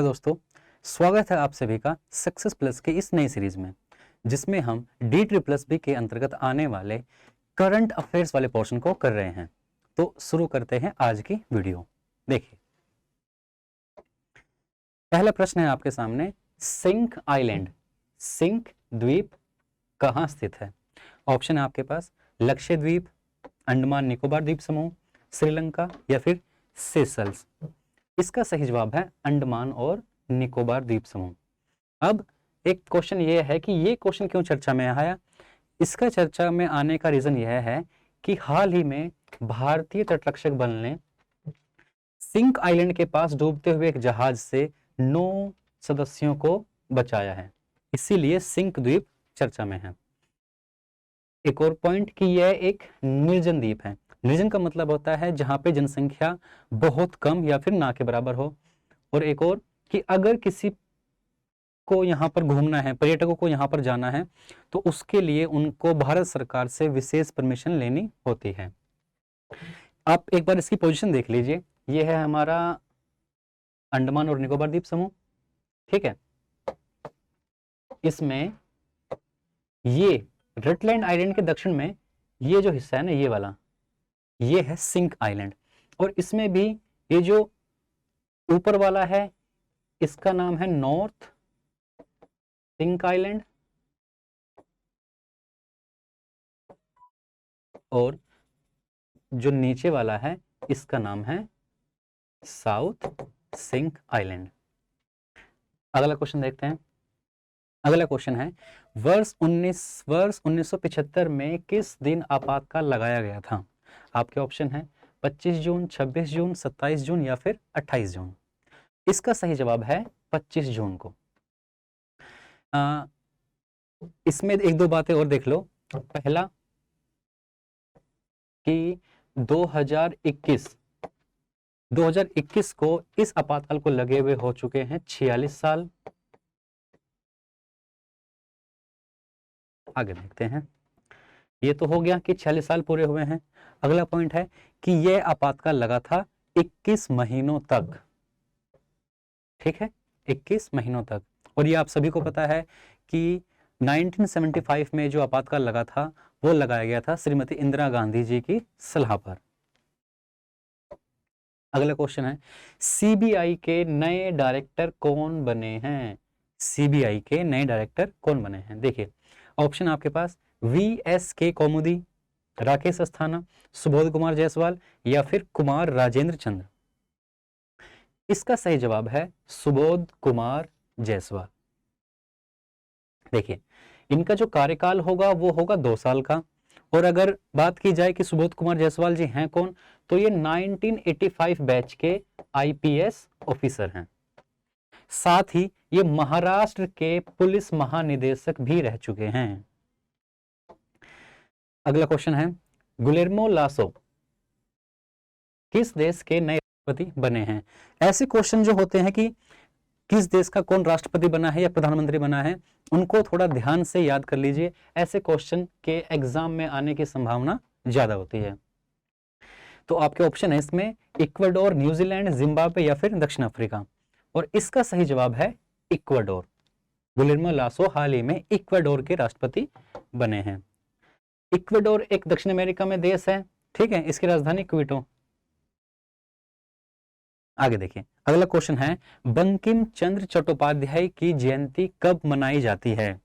Hello दोस्तों, स्वागत है आप सभी का सक्सेस प्लस के इस नई सीरीज में, जिसमें हम DSSB के अंतर्गत आने वाले करंट अफेयर्स वाले पोर्शन को कर रहे हैं। तो शुरू करते हैं आज की वीडियो। देखिए, पहला प्रश्न है आपके सामने, सिंक आइलैंड, सिंक द्वीप कहाँ स्थित है? ऑप्शन है आपके पास लक्षद्वीप, अंडमान निकोबार द्वीप समूह, श्रीलंका या फिर सेशल्स। इसका सही जवाब है अंडमान और निकोबार द्वीप समूह। अब एक क्वेश्चन ये है कि ये क्वेश्चन क्यों चर्चा में आया? इसका चर्चा में आने का रीजन यह है कि हाल ही में भारतीय तटरक्षक बल ने सिंक आइलैंड के पास डूबते हुए एक जहाज से 9 सदस्यों को बचाया है, इसीलिए सिंक द्वीप चर्चा में है। एक और पॉइंट कि यह एक निर्जन द्वीप है। निर्जन का मतलब होता है जहां पे जनसंख्या बहुत कम या फिर ना के बराबर हो। और एक और कि अगर किसी को यहाँ पर घूमना है, पर्यटकों को यहाँ पर जाना है, तो उसके लिए उनको भारत सरकार से विशेष परमिशन लेनी होती है। आप एक बार इसकी पोजीशन देख लीजिए, ये है हमारा अंडमान और निकोबार द्वीप समूह, ठीक है। इसमें ये रटलैंड आइलैंड के दक्षिण में ये जो हिस्सा है ना, ये वाला, ये है सिंक आइलैंड। और इसमें भी ये जो ऊपर वाला है, इसका नाम है नॉर्थ सिंक आइलैंड, और जो नीचे वाला है इसका नाम है साउथ सिंक आइलैंड। अगला क्वेश्चन देखते हैं। अगला क्वेश्चन है, वर्ष 1975 में किस दिन आपातकाल लगाया गया था? आपके ऑप्शन है 25 जून, 26 जून, 27 जून या फिर 28 जून। इसका सही जवाब है 25 जून को। इसमें एक दो बातें और देख लो। पहला कि 2021 को इस आपातकाल को लगे हुए हो चुके हैं 46 साल। आगे देखते हैं। ये तो हो गया कि 46 साल पूरे हुए हैं। अगला पॉइंट है कि यह आपातकाल लगा था 21 महीनों तक, ठीक है, 21 महीनों तक। और ये आप सभी को पता है कि 1975 में जो आपातकाल लगा था वो लगाया गया था श्रीमती इंदिरा गांधी जी की सलाह पर। अगला क्वेश्चन है, सीबीआई के नए डायरेक्टर कौन बने हैं? सीबीआई के नए डायरेक्टर कौन बने हैं? देखिए, ऑप्शन आपके पास VSK कौमुदी, राकेश अस्थाना, सुबोध कुमार जायसवाल या फिर कुमार राजेंद्र चंद्र। इसका सही जवाब है सुबोध कुमार जायसवाल। देखिए, इनका जो कार्यकाल होगा वो होगा 2 साल का। और अगर बात की जाए कि सुबोध कुमार जायसवाल जी हैं कौन, तो ये 1985 बैच के IPS ऑफिसर हैं। साथ ही ये महाराष्ट्र के पुलिस महानिदेशक भी रह चुके हैं। अगला क्वेश्चन है, गुलेर्मो लासो किस देश के नए राष्ट्रपति बने हैं? ऐसे क्वेश्चन जो होते हैं कि किस देश का कौन राष्ट्रपति बना है या प्रधानमंत्री बना है, उनको थोड़ा ध्यान से याद कर लीजिए। ऐसे क्वेश्चन के एग्जाम में आने की संभावना ज्यादा होती है। तो आपके ऑप्शन है इसमें इक्वाडोर, न्यूजीलैंड, जिम्बाब्वे या फिर दक्षिण अफ्रीका। और इसका सही जवाब है इक्वाडोर। गुलेर्मो लासो हाल ही में इक्वाडोर के राष्ट्रपति बने हैं। इक्वाडोर एक दक्षिण अमेरिका में देश है, ठीक है। इसकी राजधानी क्विटो। आगे देखिए, अगला क्वेश्चन है, बंकिम चंद्र चट्टोपाध्याय की जयंती कब मनाई जाती है?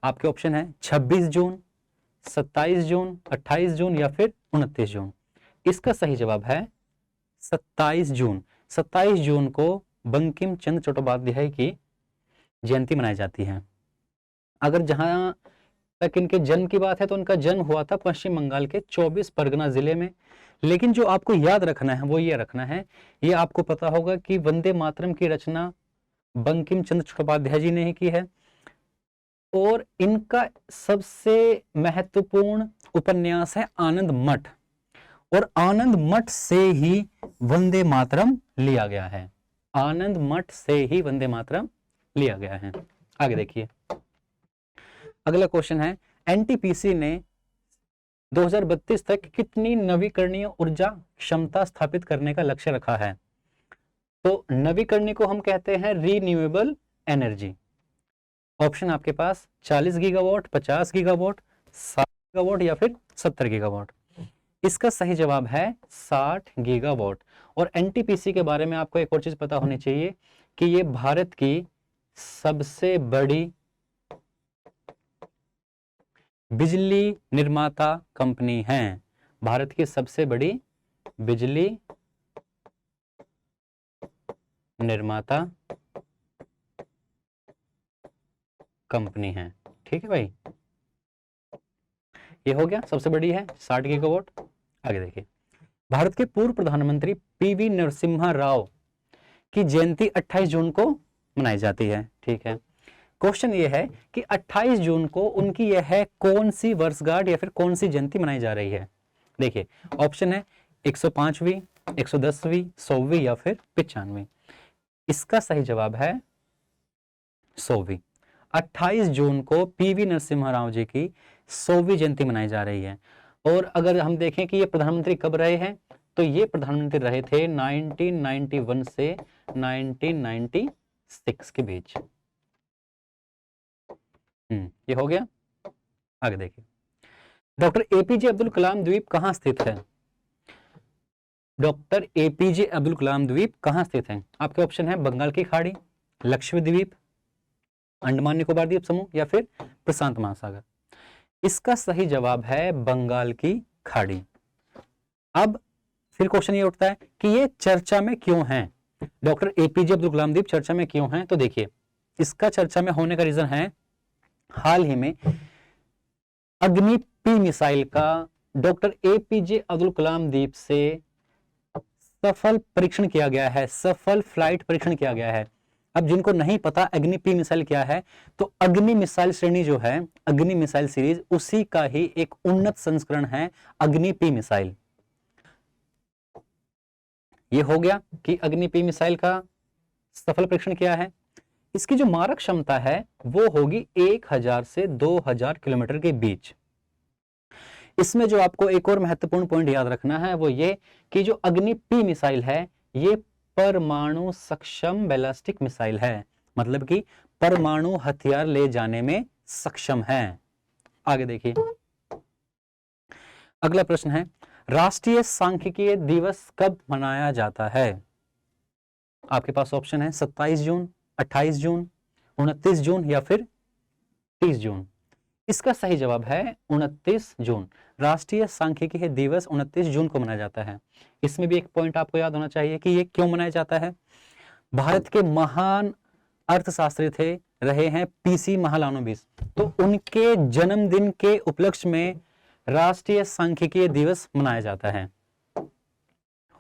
आपके ऑप्शन है 26 जून, 27 जून, 28 जून या फिर 29 जून। इसका सही जवाब है 27 जून। 27 जून को बंकिम चंद्र चट्टोपाध्याय की जयंती मनाई जाती है। अगर जहां तक इनके जन्म की बात है तो उनका जन्म हुआ था पश्चिम बंगाल के 24 परगना जिले में। लेकिन जो आपको याद रखना है वो ये रखना है, ये आपको पता होगा कि वंदे मातरम की रचना बंकिम चंद्र चट्टोपाध्याय जी ने ही की है। और इनका सबसे महत्वपूर्ण उपन्यास है आनंद मठ, और आनंद मठ से ही वंदे मातरम लिया गया है। आनंद मठ से ही वंदे मातरम लिया गया है। आगे देखिए, अगला क्वेश्चन है, NTPC ने 2032 तक कितनी नवीकरणीय ऊर्जा क्षमता स्थापित करने का लक्ष्य रखा है? तो नवीकरणीय को हम कहते हैं रीन्यूएबल एनर्जी। ऑप्शन आपके पास 40 गीगावाट, 50 गीगावाट, 60 गीगावाट या फिर 70 गीगावाट। इसका सही जवाब है 60 गीगावाट। और एनटीपीसी के बारे में आपको एक और चीज पता होनी चाहिए कि ये भारत की सबसे बड़ी बिजली निर्माता कंपनी है। भारत की सबसे बड़ी बिजली निर्माता कंपनी है। ठीक है भाई, ये हो गया, सबसे बड़ी है 60 गीगावाट। आगे देखिए, भारत के पूर्व प्रधानमंत्री पीवी नरसिम्हा राव की जयंती 28 जून को मनाई जाती है। ठीक है, क्वेश्चन ये है कि 28 जून को उनकी यह है कौन सी वर्षगांठ या फिर कौन सी जयंती मनाई जा रही है। देखिए ऑप्शन है 105वीं, 110वीं, 100वीं या फिर 95वीं। इसका सही जवाब है 100वीं। 28 जून को पीवी नरसिम्हा राव जी की 100वीं जयंती मनाई जा रही है। और अगर हम देखें कि ये प्रधानमंत्री कब रहे हैं, तो ये प्रधानमंत्री रहे थे 1991 से 1996 के बीच। ये हो गया। आगे देखिए, डॉक्टर एपीजे अब्दुल कलाम द्वीप कहां स्थित है। डॉक्टर एपीजे अब्दुल कलाम द्वीप कहां स्थित है। आपके ऑप्शन है बंगाल की खाड़ी, लक्षद्वीप द्वीप, अंडमान निकोबार द्वीप समूह या फिर प्रशांत महासागर। इसका सही जवाब है बंगाल की खाड़ी। अब फिर क्वेश्चन ये उठता है कि ये चर्चा में क्यों है, डॉक्टर एपीजे अब्दुल कलाम द्वीप चर्चा में क्यों है। तो देखिए, इसका चर्चा में होने का रीजन है हाल ही में अग्नि पी मिसाइल का डॉक्टर एपीजे अब्दुल कलाम द्वीप से सफल परीक्षण किया गया है, सफल फ्लाइट परीक्षण किया गया है। अब जिनको नहीं पता अग्नि पी मिसाइल क्या है, तो अग्नि मिसाइल श्रेणी जो है, अग्नि मिसाइल सीरीज, उसी का ही एक उन्नत संस्करण है अग्नि पी मिसाइल। ये हो गया कि अग्नि पी मिसाइल का सफल परीक्षण किया है। इसकी जो मारक क्षमता है वो होगी 1000 से 2000 किलोमीटर के बीच। इसमें जो आपको एक और महत्वपूर्ण पॉइंट याद रखना है वो ये कि जो अग्नि पी मिसाइल है ये परमाणु सक्षम बैलिस्टिक मिसाइल है, मतलब कि परमाणु हथियार ले जाने में सक्षम है। आगे देखिए, अगला प्रश्न है राष्ट्रीय सांख्यिकीय दिवस कब मनाया जाता है। आपके पास ऑप्शन है 27 जून, 28 जून, 29 जून या फिर 30 जून। इसका सही जवाब है 29 जून। राष्ट्रीय सांख्यिकीय दिवस 29 जून को मनाया जाता है। इसमें भी एक पॉइंट आपको याद होना चाहिए कि ये क्यों मनाया जाता है। भारत के महान अर्थशास्त्री थे, रहे हैं पीसी महालानोबिस, तो उनके जन्मदिन के उपलक्ष्य में राष्ट्रीय सांख्यिकीय दिवस मनाया जाता है।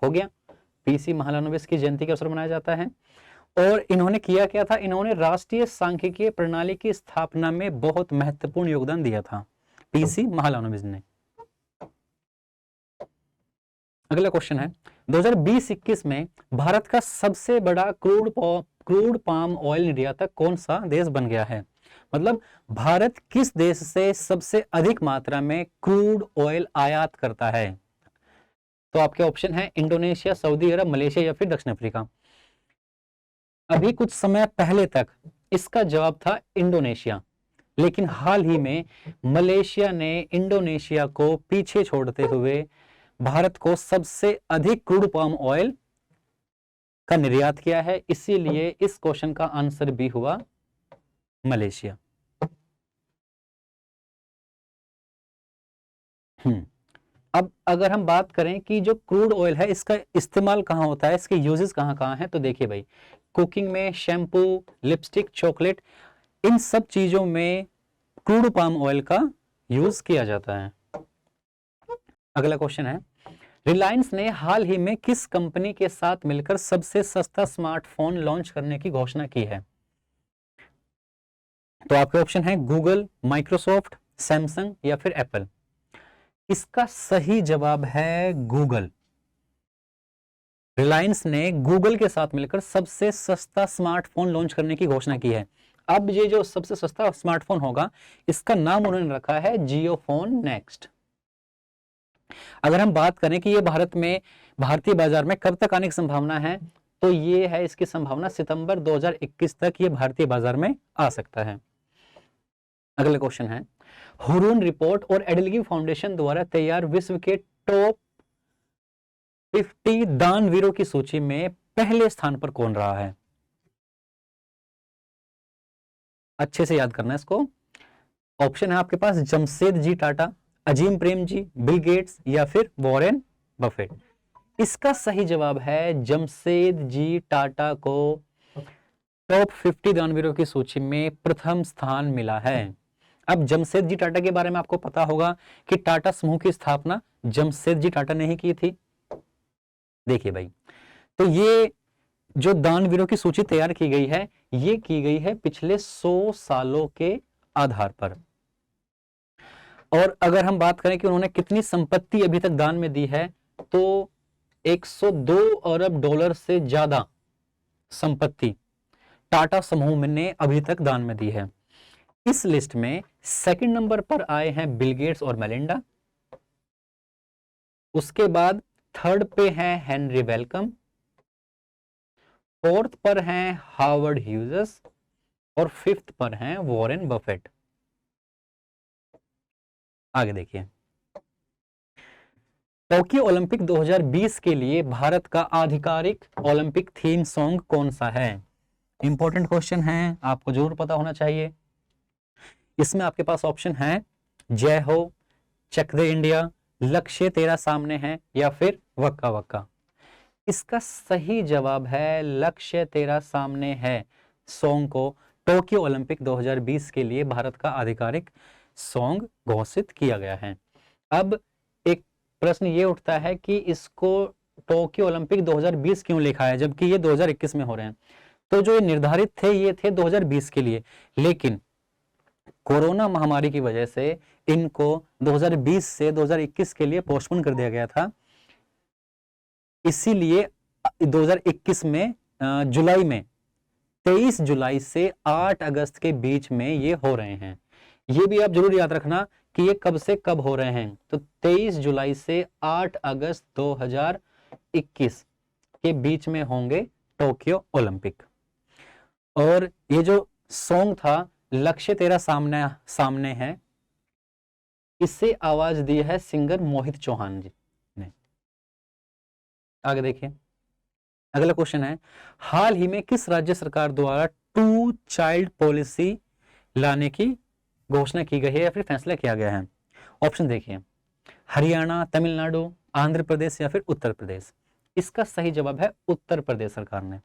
हो गया, पीसी महालानोबिस की जयंती के अवसर मनाया जाता है। और इन्होंने किया क्या था, इन्होंने राष्ट्रीय सांख्यिकीय प्रणाली की स्थापना में बहुत महत्वपूर्ण योगदान दिया था पीसी महालानोबिस ने। अगला क्वेश्चन है 2020-21 में भारत का सबसे बड़ा क्रूड पाम ऑयल निर्यातक कौन सा देश बन गया है। मतलब भारत किस देश से सबसे अधिक मात्रा में क्रूड ऑयल आयात करता है। तो आपके ऑप्शन है इंडोनेशिया, सऊदी अरब, मलेशिया या फिर दक्षिण अफ्रीका। अभी कुछ समय पहले तक इसका जवाब था इंडोनेशिया, लेकिन हाल ही में मलेशिया ने इंडोनेशिया को पीछे छोड़ते हुए भारत को सबसे अधिक क्रूड पाम ऑयल का निर्यात किया है। इसीलिए इस क्वेश्चन का आंसर भी हुआ मलेशिया। अब अगर हम बात करें कि जो क्रूड ऑयल है इसका इस्तेमाल कहां होता है, इसके यूजेस कहां कहां है, तो देखिए भाई, कुकिंग में, शैम्पू, लिपस्टिक, चॉकलेट, इन सब चीजों में क्रूड पाम ऑयल का यूज किया जाता है। अगला क्वेश्चन है रिलायंस ने हाल ही में किस कंपनी के साथ मिलकर सबसे सस्ता स्मार्टफोन लॉन्च करने की घोषणा की है। तो आपके ऑप्शन है गूगल, माइक्रोसॉफ्ट, सैमसंग या फिर एप्पल। इसका सही जवाब है गूगल। रिलायंस ने गूगल के साथ मिलकर सबसे सस्ता स्मार्टफोन लॉन्च करने की घोषणा की है। अब ये जो सबसे सस्ता स्मार्टफोन होगा इसका नाम उन्होंने रखा है जियो फोन नेक्स्ट। अगर हम बात करें कि ये भारतीय बाजार में कब तक आने की संभावना है, तो ये है इसकी संभावना, सितंबर 2021 तक ये भारतीय बाजार में आ सकता है। अगला क्वेश्चन है, हुरून रिपोर्ट और एडलगी फाउंडेशन द्वारा तैयार विश्व के टॉप 50 दानवीरों की सूची में पहले स्थान पर कौन रहा है? अच्छे से याद करना है इसको। ऑप्शन है आपके पास जमशेद जी टाटा, अजीम प्रेम जी, बिल गेट्स या फिर वॉरेन बफेट। इसका सही जवाब है जमशेद जी टाटा को टॉप 50 दानवीरों की सूची में प्रथम स्थान मिला है। अब जमशेद जी टाटा के बारे में आपको पता होगा कि टाटा समूह की स्थापना जमशेद जी टाटा ने ही की थी। देखिए भाई, तो ये जो दानवीरों की सूची तैयार की गई है, ये की गई है पिछले 100 सालों के आधार पर। और अगर हम बात करें कि उन्होंने कितनी संपत्ति अभी तक दान में दी है, तो 102 अरब डॉलर से ज्यादा संपत्ति टाटा समूह ने अभी तक दान में दी है। इस लिस्ट में सेकंड नंबर पर आए हैं बिल गेट्स और मेलिंडा, उसके बाद थर्ड पे है हेनरी वेलकम, फोर्थ पर हैं हार्वर्ड ह्यूजेस और फिफ्थ पर हैं वॉरेन बफेट। आगे देखिए, टोक्यो ओलंपिक 2020 के लिए भारत का आधिकारिक ओलंपिक थीम सॉन्ग कौन सा है? इंपॉर्टेंट क्वेश्चन है, आपको जरूर पता होना चाहिए। इसमें आपके पास ऑप्शन है जय हो, चक दे इंडिया, लक्ष्य तेरा सामने है या फिर वक्का वक्का। इसका सही जवाब है लक्ष्य तेरा सामने है। सॉन्ग को टोक्यो ओलंपिक 2020 के लिए भारत का आधिकारिक सॉन्ग घोषित किया गया है। अब एक प्रश्न ये उठता है कि इसको टोक्यो ओलंपिक 2020 क्यों लिखा है जबकि ये 2021 में हो रहे हैं? तो जो ये निर्धारित थे ये थे 2020 के लिए, लेकिन कोरोना महामारी की वजह से इनको 2020 से 2021 के लिए पोस्टपोन कर दिया गया था। इसीलिए 2021 में जुलाई में 23 जुलाई से 8 अगस्त के बीच में ये हो रहे हैं। ये भी आप जरूर याद रखना कि ये कब से कब हो रहे हैं। तो 23 जुलाई से 8 अगस्त 2021 के बीच में होंगे टोक्यो ओलंपिक। और ये जो सॉन्ग था लक्ष्य तेरा सामने है, इससे आवाज दी है सिंगर मोहित चौहान जी ने। आगे देखिए, अगला क्वेश्चन है, हाल ही में किस राज्य सरकार द्वारा 2 चाइल्ड पॉलिसी लाने की घोषणा की गई है या फिर फैसला किया गया है? ऑप्शन देखिए, हरियाणा, तमिलनाडु, आंध्र प्रदेश या फिर उत्तर प्रदेश। इसका सही जवाब है उत्तर प्रदेश सरकार ने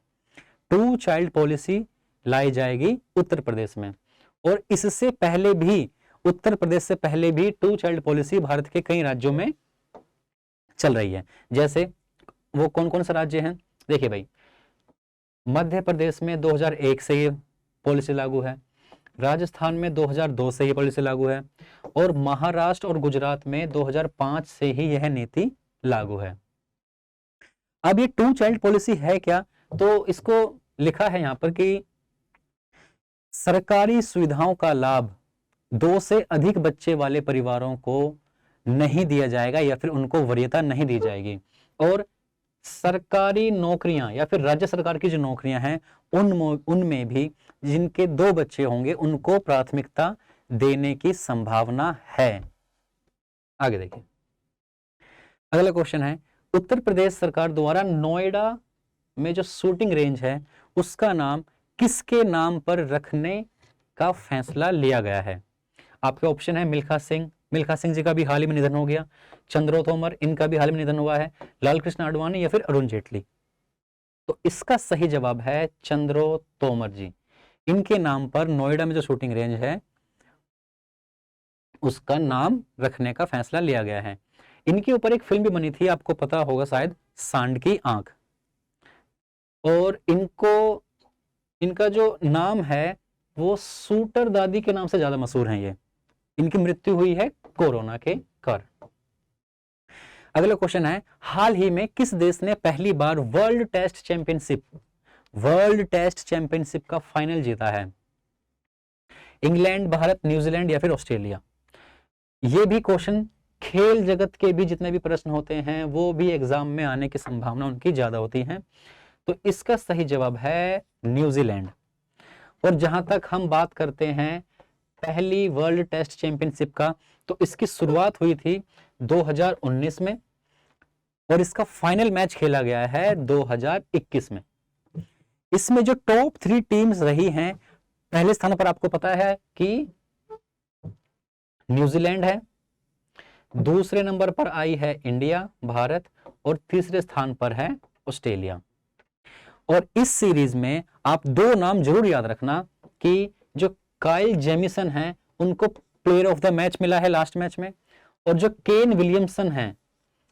2 चाइल्ड पॉलिसी लाई जाएगी उत्तर प्रदेश में। और इससे पहले भी, उत्तर प्रदेश से पहले भी 2 चाइल्ड पॉलिसी भारत के कई राज्यों में चल रही है। जैसे वो कौन कौन से राज्य हैं? देखिए भाई, मध्य प्रदेश में 2001 से ये पॉलिसी लागू है, राजस्थान में 2002 से ये पॉलिसी लागू है और महाराष्ट्र और गुजरात में 2005 से ही यह नीति लागू है। अब ये 2 चाइल्ड पॉलिसी है क्या? तो इसको लिखा है यहां पर कि सरकारी सुविधाओं का लाभ 2 से अधिक बच्चे वाले परिवारों को नहीं दिया जाएगा या फिर उनको वरीयता नहीं दी जाएगी। और सरकारी नौकरियां या फिर राज्य सरकार की जो नौकरियां हैं उनमें भी जिनके 2 बच्चे होंगे उनको प्राथमिकता देने की संभावना है। आगे देखिए, अगला क्वेश्चन है, उत्तर प्रदेश सरकार द्वारा नोएडा में जो शूटिंग रेंज है उसका नाम किसके नाम पर रखने का फैसला लिया गया है? आपके ऑप्शन है मिल्खा सिंह जी का भी हाल ही में निधन हो गया, चंद्रो तोमर, इनका भी हाल ही में निधन हुआ है, लाल कृष्ण आडवाणी या फिर अरुण जेटली। तो इसका सही जवाब है चंद्रो तोमर जी। इनके नाम पर नोएडा में जो शूटिंग रेंज है उसका नाम रखने का फैसला लिया गया है। इनके ऊपर एक फिल्म भी बनी थी, आपको पता होगा शायद, सांड की आंख। और इनका जो नाम है वो शूटर दादी के नाम से ज्यादा मशहूर हैं ये। इनकी मृत्यु हुई है कोरोना के कारण। अगला क्वेश्चन है, हाल ही में किस देश ने पहली बार वर्ल्ड टेस्ट चैंपियनशिप का फाइनल जीता है? इंग्लैंड, भारत, न्यूजीलैंड या फिर ऑस्ट्रेलिया? ये भी क्वेश्चन खेल जगत के भी जितने भी प्रश्न होते हैं वो भी एग्जाम में आने की संभावना उनकी ज्यादा होती है। तो तो इसका सही जवाब है न्यूजीलैंड। और जहां तक हम बात करते हैं पहली वर्ल्ड टेस्ट चैंपियनशिप का, तो इसकी शुरुआत हुई थी 2019 में और इसका फाइनल मैच खेला गया है 2021 में। इसमें जो टॉप 3 टीम्स रही हैं, पहले स्थान पर आपको पता है कि न्यूजीलैंड है, दूसरे नंबर पर आई है इंडिया भारत, और तीसरे स्थान पर है ऑस्ट्रेलिया। और इस सीरीज में आप 2 नाम जरूर याद रखना कि जो काइल जेमिसन है उनको प्लेयर ऑफ द मैच मिला है लास्ट मैच में, और जो केन विलियमसन है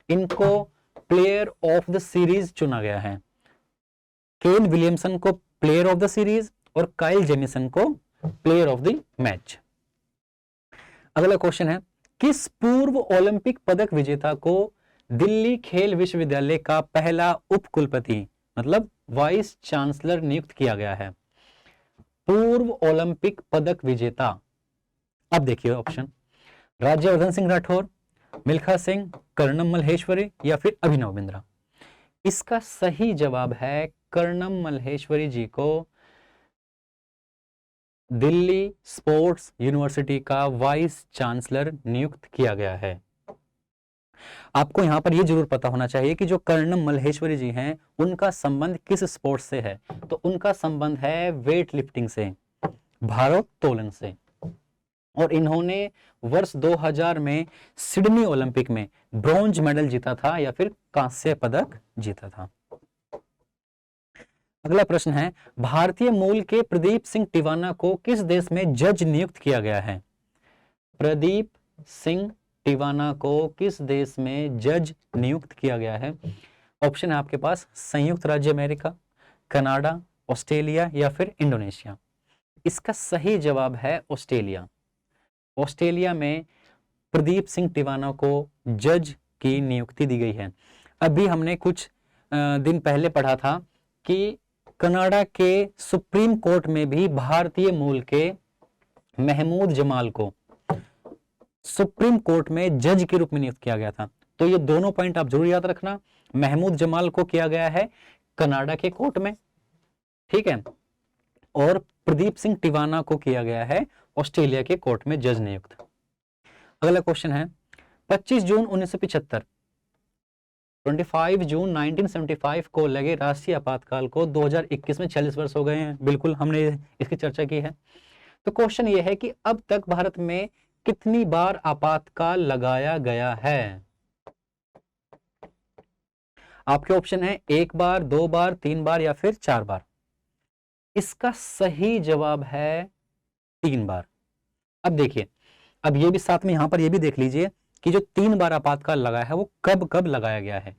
इनको प्लेयर ऑफ द सीरीज चुना गया है। केन विलियमसन को प्लेयर ऑफ द सीरीज और काइल जेमिसन को प्लेयर ऑफ द मैच। अगला क्वेश्चन है, किस पूर्व ओलंपिक पदक विजेता को दिल्ली खेल विश्वविद्यालय का पहला उपकुलपति मतलब वाइस चांसलर नियुक्त किया गया है? पूर्व ओलंपिक पदक विजेता। अब देखिए ऑप्शन, राज्यवर्धन सिंह राठौर, मिल्खा सिंह, कर्णम मल्लेश्वरी या फिर अभिनव बिंद्रा। इसका सही जवाब है कर्णम मल्लेश्वरी जी को दिल्ली स्पोर्ट्स यूनिवर्सिटी का वाइस चांसलर नियुक्त किया गया है। आपको यहां पर यह जरूर पता होना चाहिए कि जो कर्णम मल्लेश्वरी जी हैं उनका संबंध किस स्पोर्ट्स से है, तो उनका संबंध है वेट लिफ्टिंग से, भारोत्तोलन से। और इन्होंने वर्ष 2000 में सिडनी ओलंपिक में ब्रॉन्ज मेडल जीता था या फिर कांस्य पदक जीता था। अगला प्रश्न है, भारतीय मूल के प्रदीप सिंह टिवाना को किस देश में जज नियुक्त किया गया है? प्रदीप सिंह टिवाना को किस देश में जज नियुक्त किया गया है? ऑप्शन है आपके पास संयुक्त राज्य अमेरिका, कनाडा, ऑस्ट्रेलिया या फिर इंडोनेशिया। इसका सही जवाब है ऑस्ट्रेलिया। ऑस्ट्रेलिया में प्रदीप सिंह टिवाना को जज की नियुक्ति दी गई है। अभी हमने कुछ दिन पहले पढ़ा था कि कनाडा के सुप्रीम कोर्ट में भी भारतीय मूल के महमूद जमाल को सुप्रीम कोर्ट में जज के रूप में नियुक्त किया गया था। तो ये दोनों पॉइंट आप जरूर याद रखना, महमूद जमाल को किया गया है कनाडा के कोर्ट में, ठीक है, और प्रदीप सिंह टिवाना को किया गया है ऑस्ट्रेलिया के कोर्ट में जज नियुक्त। अगला क्वेश्चन है, 25 जून 1975 25 जून 1975 को लगे राष्ट्रीय आपातकाल को 2021 में 40 वर्ष हो गए हैं। बिल्कुल हमने इसकी चर्चा की है। तो क्वेश्चन ये है कि अब तक भारत में कितनी बार आपातकाल लगाया गया है? आपके ऑप्शन है 1 बार, 2 बार, 3 बार या फिर 4 बार। इसका सही जवाब है 3 बार। अब देखिए, अब ये भी साथ में यहां पर ये भी देख लीजिए कि जो 3 बार आपातकाल लगाया है वो कब कब लगाया गया है।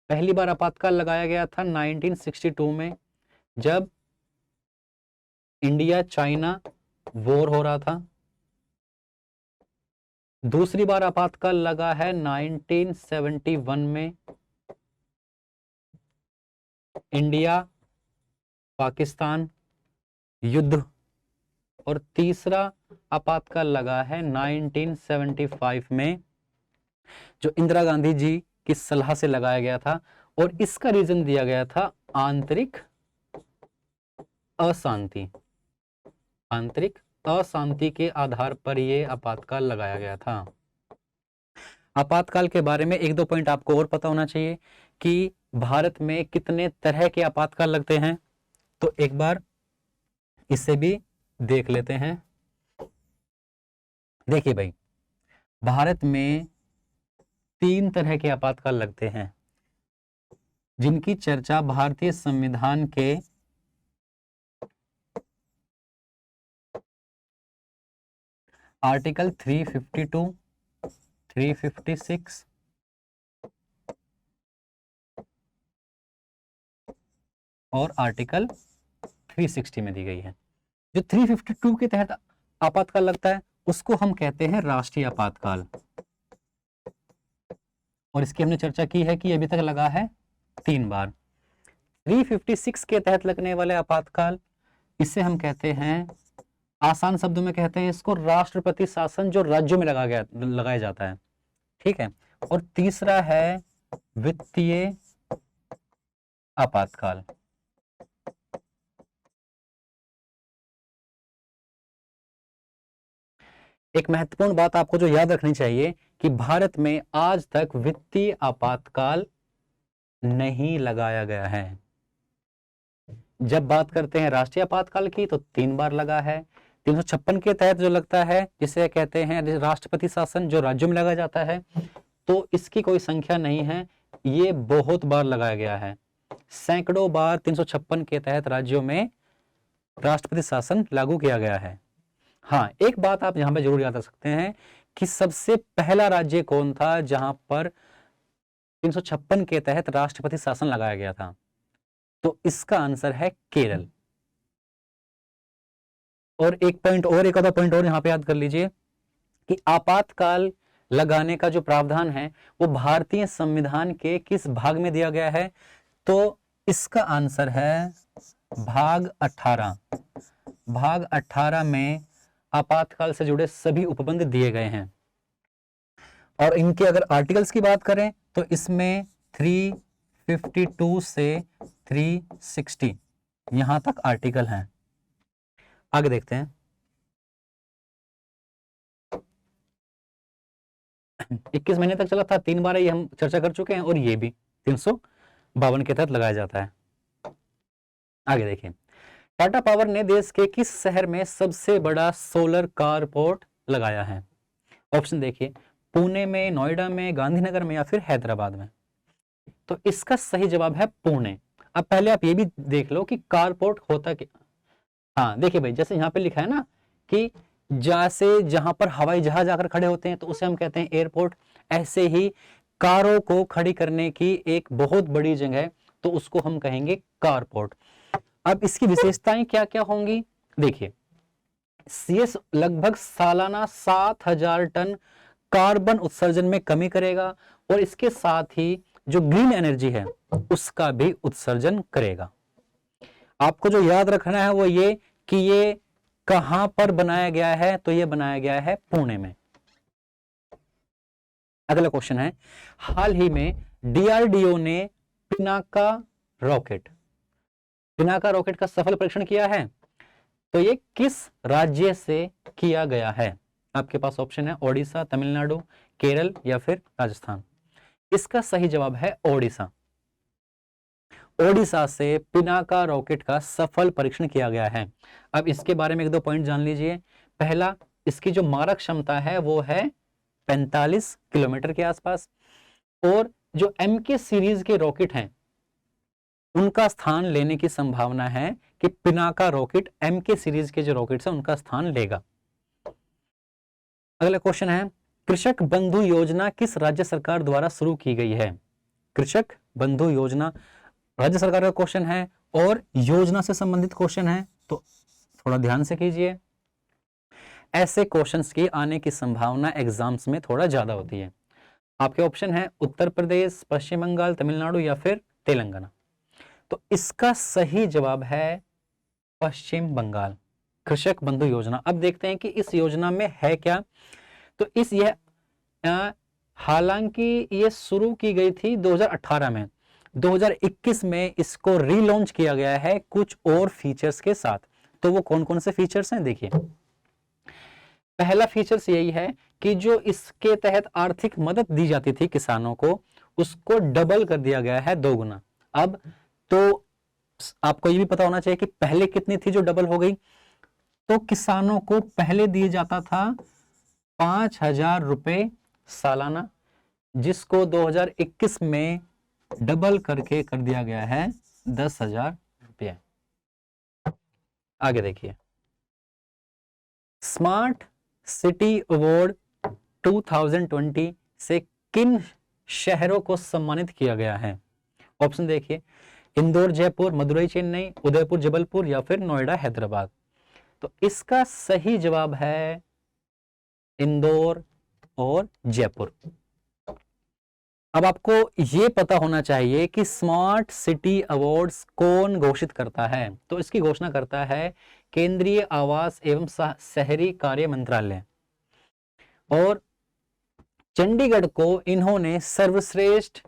पहली बार आपातकाल लगाया गया था 1962 में, जब इंडिया चाइना वॉर हो रहा था। दूसरी बार आपातकाल लगा है 1971 में, इंडिया पाकिस्तान युद्ध। और तीसरा आपातकाल लगा है 1975 में, जो इंदिरा गांधी जी की सलाह से लगाया गया था, और इसका रीजन दिया गया था आंतरिक अशांति। आंतरिक अशांति के आधार पर यह आपातकाल लगाया गया था। आपातकाल के बारे में 1-2 पॉइंट आपको और पता होना चाहिए कि भारत में कितने तरह के आपातकाल लगते हैं, तो एक बार इसे भी देख लेते हैं। देखिए भाई, भारत में 3 तरह के आपातकाल लगते हैं, जिनकी चर्चा भारतीय संविधान के आर्टिकल 352, 356 और आर्टिकल 360 में दी गई है। जो 352 के तहत आपातकाल लगता है उसको हम कहते हैं राष्ट्रीय आपातकाल, और इसकी हमने चर्चा की है कि अभी तक लगा है 3 बार। 356 के तहत लगने वाले आपातकाल, इसे हम कहते हैं, आसान शब्दों में कहते हैं इसको राष्ट्रपति शासन, जो राज्यों में लगाया जाता है, ठीक है। और तीसरा है वित्तीय आपातकाल। एक महत्वपूर्ण बात आपको जो याद रखनी चाहिए कि भारत में आज तक वित्तीय आपातकाल नहीं लगाया गया है। जब बात करते हैं राष्ट्रीय आपातकाल की तो 3 बार लगा है। 356 के तहत जो लगता है, जिसे कहते हैं राष्ट्रपति शासन, जो राज्यों में लगाया जाता है, तो इसकी कोई संख्या नहीं है, ये बहुत बार लगाया गया है। सैकड़ों बार 356 के तहत राज्यों में राष्ट्रपति शासन लागू किया गया है। हाँ, एक बात आप यहां पे जरूर याद रख सकते हैं कि सबसे पहला राज्य कौन था जहां पर 356 के तहत राष्ट्रपति शासन लगाया गया था, तो इसका आंसर है केरल। और एक आधा पॉइंट और यहां पे याद कर लीजिए कि आपातकाल लगाने का जो प्रावधान है वो भारतीय संविधान के किस भाग में दिया गया है, तो इसका आंसर है भाग 18। भाग 18 में आपातकाल से जुड़े सभी उपबंध दिए गए हैं। और इनके अगर आर्टिकल्स की बात करें तो इसमें 352 से 360 यहां तक आर्टिकल हैं। आगे देखते हैं। 21 महीने तक चला था, 3 बार ये हम चर्चा कर चुके हैं, और ये भी 352 के तहत लगाया जाता है। आगे देखिए, टाटा पावर ने देश के किस शहर में सबसे बड़ा सोलर कारपोर्ट लगाया है? ऑप्शन देखिए, पुणे में, नोएडा में, गांधीनगर में या फिर हैदराबाद में। तो इसका सही जवाब है पुणे। अब पहले आप ये भी देख लो कि कारपोर्ट होता क्या। हाँ देखिए भाई, जैसे यहाँ पे लिखा है ना कि जैसे जहां पर हवाई जहाज आकर खड़े होते हैं तो उसे हम कहते हैं एयरपोर्ट, ऐसे ही कारों को खड़ी करने की एक बहुत बड़ी जगह, तो उसको हम कहेंगे कारपोर्ट। अब इसकी विशेषताएं क्या क्या होंगी, देखिए, सीएस लगभग सालाना 7000 टन कार्बन उत्सर्जन में कमी करेगा, और इसके साथ ही जो ग्रीन एनर्जी है उसका भी उत्सर्जन करेगा। आपको जो याद रखना है वो ये कि ये कहां पर बनाया गया है, तो ये बनाया गया है पुणे में। अगला क्वेश्चन है, हाल ही में डीआरडीओ ने पिनाका रॉकेट का सफल परीक्षण किया है, तो ये किस राज्य से किया गया है? आपके पास ऑप्शन है ओडिशा, तमिलनाडु, केरल या फिर राजस्थान। इसका सही जवाब है ओडिशा। ओडिशा से पिनाका रॉकेट का सफल परीक्षण किया गया है। अब इसके बारे में 1-2 पॉइंट जान लीजिए। पहला, इसकी जो मारक क्षमता है वो है 45 किलोमीटर के आसपास, और जो एमके सीरीज के रॉकेट हैं उनका स्थान लेने की संभावना है कि पिनाका रॉकेट एमके सीरीज के जो रॉकेट्स हैं उनका स्थान लेगा। अगला क्वेश्चन है, कृषक बंधु योजना किस राज्य सरकार द्वारा शुरू की गई है? कृषक बंधु योजना राज्य सरकार का क्वेश्चन है और योजना से संबंधित क्वेश्चन है, तो थोड़ा ध्यान से कीजिए। ऐसे क्वेश्चंस की आने की संभावना एग्जाम्स में थोड़ा ज्यादा होती है। आपके ऑप्शन है उत्तर प्रदेश, पश्चिम बंगाल, तमिलनाडु या फिर तेलंगाना। तो इसका सही जवाब है पश्चिम बंगाल, कृषक बंधु योजना। अब देखते हैं कि इस योजना में है क्या। तो हालांकि ये शुरू की गई थी 2018 में, 2021 में इसको रीलॉन्च किया गया है कुछ और फीचर्स के साथ। तो वो कौन कौन से फीचर्स हैं, देखिए। पहला फीचर्स यही है कि जो इसके तहत आर्थिक मदद दी जाती थी किसानों को, उसको डबल कर दिया गया है, 2 गुना। अब तो आपको ये भी पता होना चाहिए कि पहले कितनी थी जो डबल हो गई। तो किसानों को पहले दिया जाता था 5000 रुपए सालाना, जिसको 2021 में डबल करके कर दिया गया है 10,000 रुपये। आगे देखिए, स्मार्ट सिटी अवार्ड 2020 से किन शहरों को सम्मानित किया गया है? ऑप्शन देखिए, इंदौर, जयपुर, मदुरई, चेन्नई, उदयपुर, जबलपुर या फिर नोएडा, हैदराबाद। तो इसका सही जवाब है इंदौर और जयपुर। अब आपको यह पता होना चाहिए कि स्मार्ट सिटी अवार्ड्स कौन घोषित करता है। तो इसकी घोषणा करता है केंद्रीय आवास एवं शहरी कार्य मंत्रालय, और चंडीगढ़ को इन्होंने सर्वश्रेष्ठ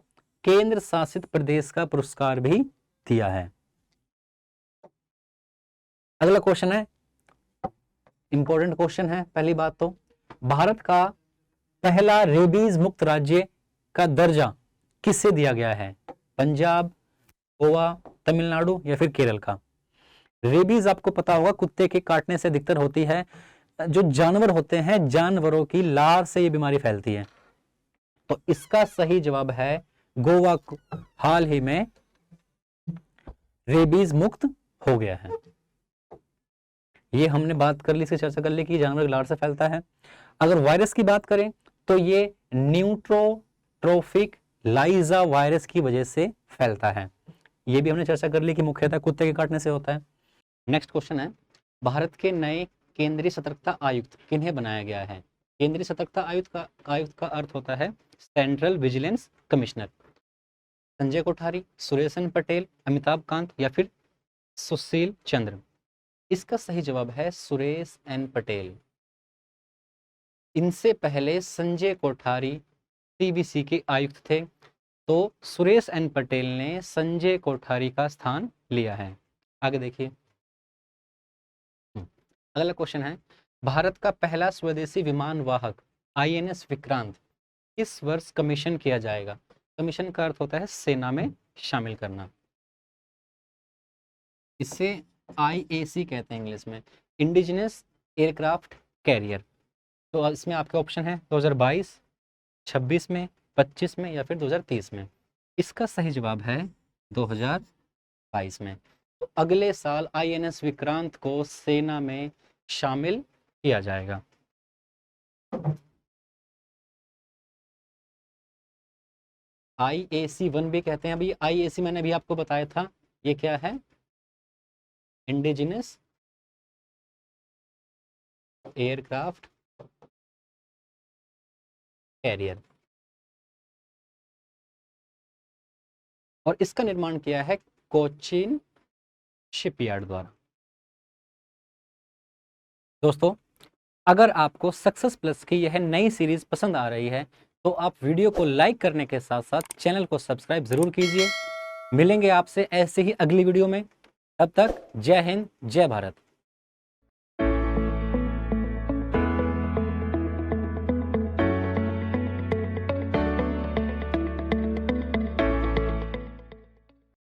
केंद्र शासित प्रदेश का पुरस्कार भी दिया है। अगला क्वेश्चन है, इंपॉर्टेंट क्वेश्चन है। पहली बात तो भारत का पहला रेबीज मुक्त राज्य का दर्जा किससे दिया गया है? पंजाब, गोवा, तमिलनाडु या फिर केरल का? रेबीज आपको पता होगा कुत्ते के काटने से अधिकतर होती है, जो जानवर होते हैं जानवरों की लार से ये बीमारी फैलती है। तो इसका सही जवाब है गोवा हाल ही में रेबीज मुक्त हो गया है। ये हमने बात कर ली, इसकी चर्चा कर ली कि जानवर की लार से फैलता है। अगर वायरस की बात करें तो ये न्यूट्रोट्रोफिक लाइजा वायरस की वजह से फैलता है। ये भी हमने चर्चा कर ली कि मुख्यतः कुत्ते के काटने से होता है। नेक्स्ट क्वेश्चन है, भारत के नए केंद्रीय सतर्कता आयुक्त किन्हें बनाया गया है? केंद्रीय सतर्कता आयुक्त का अर्थ होता है central vigilance commissioner. Sanjay Kothari, Suresh N Patel, Amitabh Kant या फिर सुशील चंद्र? इसका सही जवाब है सुरेश एन पटेल। इनसे पहले संजय कोठारी सीबीसी के आयुक्त थे, तो सुरेश एन पटेल ने संजय कोठारी का स्थान लिया है। आगे देखिए, अगला क्वेश्चन है, भारत का पहला स्वदेशी विमान वाहक आईएनएस विक्रांत किस वर्ष कमीशन किया जाएगा? कमीशन का अर्थ होता है सेना में शामिल करना। इसे आईएसी कहते हैं इंग्लिश में, इंडिजिनस एयरक्राफ्ट कैरियर। तो इसमें आपके ऑप्शन है 2022, 26 में, 25 में या फिर 2030 में। इसका सही जवाब है 2022 में। तो अगले साल आईएनएस विक्रांत को सेना में शामिल किया जाएगा। IAC-1 भी कहते हैं। अभी IAC मैंने अभी आपको बताया था, ये क्या है? इंडिजिनस एयरक्राफ्ट कैरियर, और इसका निर्माण किया है कोचीन शिपयार्ड द्वारा। दोस्तों, अगर आपको सक्सेस प्लस की यह नई सीरीज पसंद आ रही है तो आप वीडियो को लाइक करने के साथ साथ चैनल को सब्सक्राइब जरूर कीजिए। मिलेंगे आपसे ऐसे ही अगली वीडियो में। तब तक जय हिंद, जय भारत।